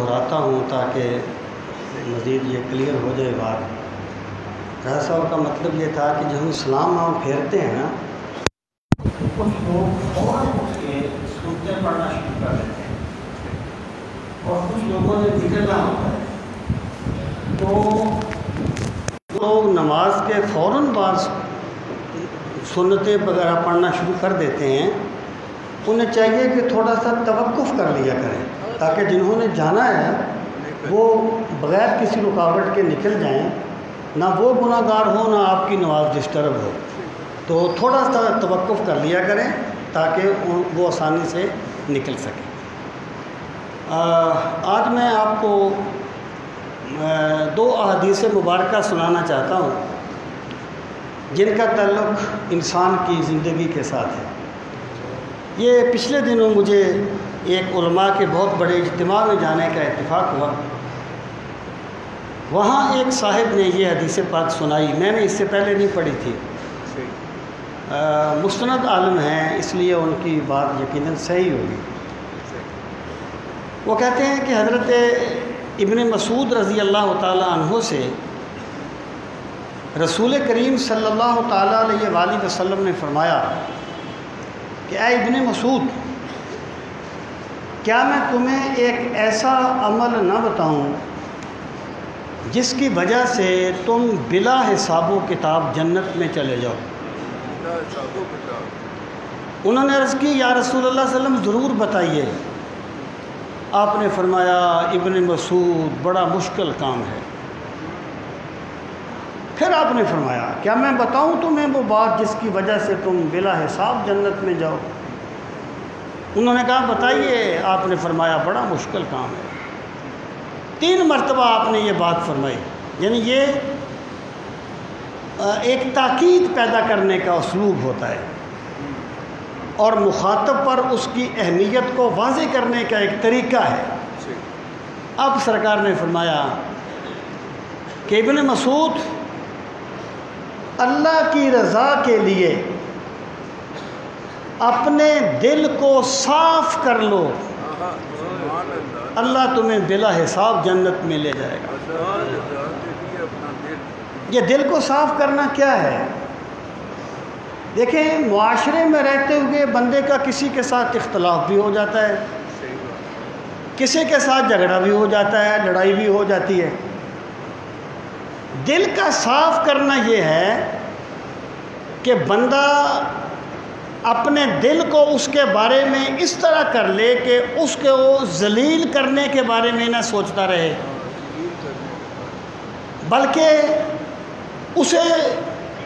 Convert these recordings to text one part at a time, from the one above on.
دہراتا ہوں تاکہ مزید یہ کلیئر ہو جائے بات۔ راہ صاحب کا مطلب یہ تھا کہ جب ہم سلام ہم پھیرتے ہیں نا، کچھ لوگ فوراً اٹھ کے سنتے پڑھنا شروع کر دیتے ہیں اور کچھ لوگوں نے نکلنا ہوتا ہے، تو لوگ نماز کے فوراً بعد سنتیں وغیرہ پڑھنا شروع کر دیتے ہیں، انہیں چاہیے کہ تھوڑا سا توقف کر لیا کریں تاکہ جنہوں نے جانا ہے وہ بغیر کسی رکاوٹ کے نکل جائیں، نہ وہ گناہ گار ہوں نہ آپ کی نماز ڈسٹرب ہو۔ تو تھوڑا سا توقف کر لیا کریں تاکہ وہ آسانی سے نکل سکیں۔ آج میں آپ کو دو احادیث مبارکہ سنانا چاہتا ہوں جن کا تعلق انسان کی زندگی کے ساتھ ہے۔ یہ پچھلے دنوں مجھے ایک علماء کے بہت بڑے اجتماع میں جانے کا اتفاق ہوا۔ وہاں ایک صاحب نے یہ حدیث پاک سنائی، میں نے اس سے پہلے نہیں پڑھی تھی۔ مستند عالم ہیں اس لیے ان کی بات یقیناً صحیح ہوگی۔ وہ کہتے ہیں کہ حضرت ابن مسعود رضی اللہ تعالی عنہ سے رسول کریم صلی اللہ تعالی علیہ وآلہ وسلم نے فرمایا کہ اے ابن مسعود، کیا میں تمہیں ایک ایسا عمل نہ بتاؤں جس کی وجہ سے تم بلا حساب و کتاب جنت میں چلے جاؤ؟ انہوں نے عرض کی یا رسول اللہ صلی اللہ علیہ وسلم ضرور بتائیے۔ آپ نے فرمایا ابن مسعود بڑا مشکل کام ہے۔ پھر آپ نے فرمایا کیا میں بتاؤں تمہیں وہ بات جس کی وجہ سے تم بلا حساب جنت میں جاؤ؟ انہوں نے کہا بتائیے۔ آپ نے فرمایا بڑا مشکل کام ہے۔ 3 مرتبہ آپ نے یہ بات فرمائی، یعنی یہ ایک تاکید پیدا کرنے کا اسلوب ہوتا ہے اور مخاطب پر اس کی اہمیت کو واضح کرنے کا ایک طریقہ ہے۔ اب سرکار نے فرمایا کہ ابن مسعود، اللہ کی رضا کے لیے اپنے دل کو صاف کر لو، اللہ تمہیں بلا حساب جنت میں لے جائے گا۔ یہ دل کو صاف کرنا کیا ہے؟ دیکھیں، معاشرے میں رہتے ہوئے بندے کا کسی کے ساتھ اختلاف بھی ہو جاتا ہے، کسی کے ساتھ جھگڑا بھی ہو جاتا ہے، لڑائی بھی ہو جاتی ہے۔ دل کا صاف کرنا یہ ہے کہ بندہ اپنے دل کو اس کے بارے میں اس طرح کر لے کہ اس کو ذلیل کرنے کے بارے میں نہ سوچتا رہے، بلکہ اسے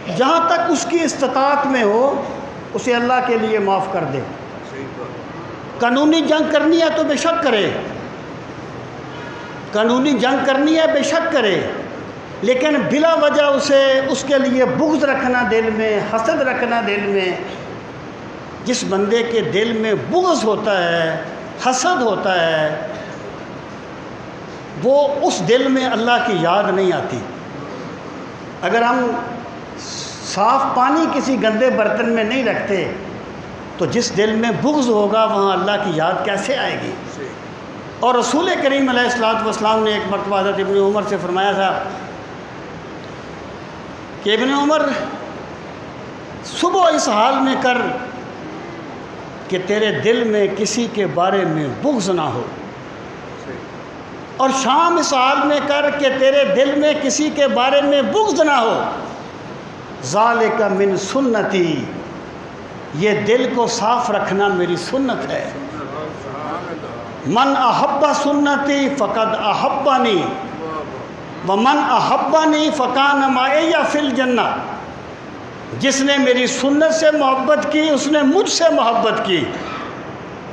جہاں تک اس کی استطاعت میں ہو اسے اللہ کے لیے معاف کر دے۔ قانونی جنگ کرنی ہے تو بے شک کرے، قانونی جنگ کرنی ہے بے شک کرے، لیکن بلا وجہ اسے اس کے لیے بغض رکھنا دل میں، حسد رکھنا دل میں۔ جس بندے کے دل میں بغض ہوتا ہے، حسد ہوتا ہے، وہ اس دل میں اللہ کی یاد نہیں آتی۔ اگر ہم صاف پانی کسی گندے برتن میں نہیں رکھتے تو جس دل میں بغض ہوگا وہاں اللہ کی یاد کیسے آئے گی؟ اور رسول کریم علیہ الصلوۃ والسلام نے ایک مرتبہ حضرت ابن عمر سے فرمایا تھا کہ ابن عمر، صبح اس حال میں کر کہ تیرے دل میں کسی کے بارے میں بغض نہ ہو، اور شام اس حال میں کر کہ تیرے دل میں کسی کے بارے میں بغض نہ ہو۔ ذالک من سنتی، یہ دل کو صاف رکھنا میری سنت ہے۔ من احب سنتی فقد احبنی ومن احبنی فکان معی فی الجنہ، جس نے میری سنت سے محبت کی اس نے مجھ سے محبت کی،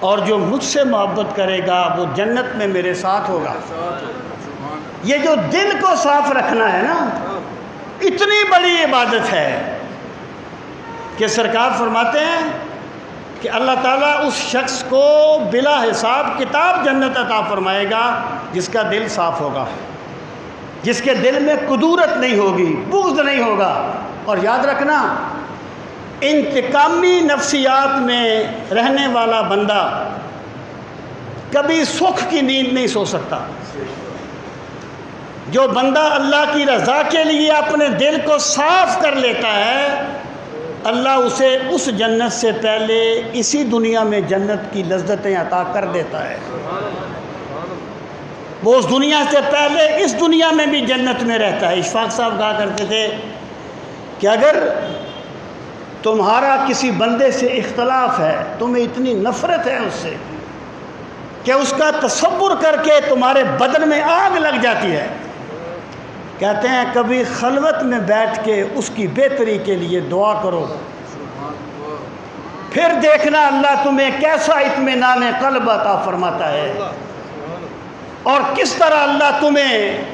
اور جو مجھ سے محبت کرے گا وہ جنت میں میرے ساتھ ہوگا۔ یہ جو دل کو صاف رکھنا ہے نا، اتنی بڑی عبادت ہے کہ سرکار فرماتے ہیں کہ اللہ تعالیٰ اس شخص کو بلا حساب کتاب جنت عطا فرمائے گا جس کا دل صاف ہوگا، جس کے دل میں کدورت نہیں ہوگی، بغض نہیں ہوگا۔ اور یاد رکھنا، انتقامی نفسیات میں رہنے والا بندہ کبھی سکھ کی نیند نہیں سو سکتا۔ جو بندہ اللہ کی رضا کے لیے اپنے دل کو صاف کر لیتا ہے، اللہ اسے اس جنت سے پہلے اسی دنیا میں جنت کی لذتیں عطا کر دیتا ہے۔ وہ اس دنیا سے پہلے اس دنیا میں بھی جنت میں رہتا ہے۔ اشفاق صاحب کہا کرتے تھے کہ اگر تمہارا کسی بندے سے اختلاف ہے، تمہیں اتنی نفرت ہے اس سے کہ اس کا تصور کر کے تمہارے بدن میں آگ لگ جاتی ہے، کہتے ہیں کبھی خلوت میں بیٹھ کے اس کی بہتری کے لیے دعا کرو، پھر دیکھنا اللہ تمہیں کیسا اطمینان قلب عطا فرماتا ہے، اور کس طرح اللہ تمہیں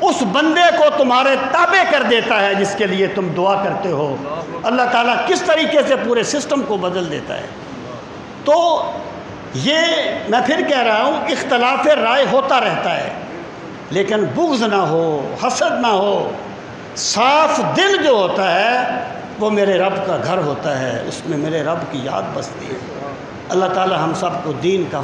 اس بندے کو تمہارے تابع کر دیتا ہے جس کے لیے تم دعا کرتے ہو۔ اللہ تعالیٰ کس طریقے سے پورے سسٹم کو بدل دیتا ہے۔ تو یہ میں پھر کہہ رہا ہوں، اختلاف رائے ہوتا رہتا ہے، لیکن بغض نہ ہو، حسد نہ ہو۔ صاف دل جو ہوتا ہے وہ میرے رب کا گھر ہوتا ہے، اس میں میرے رب کی یاد بستی ہے۔ اللہ تعالی ہم سب کو دین کا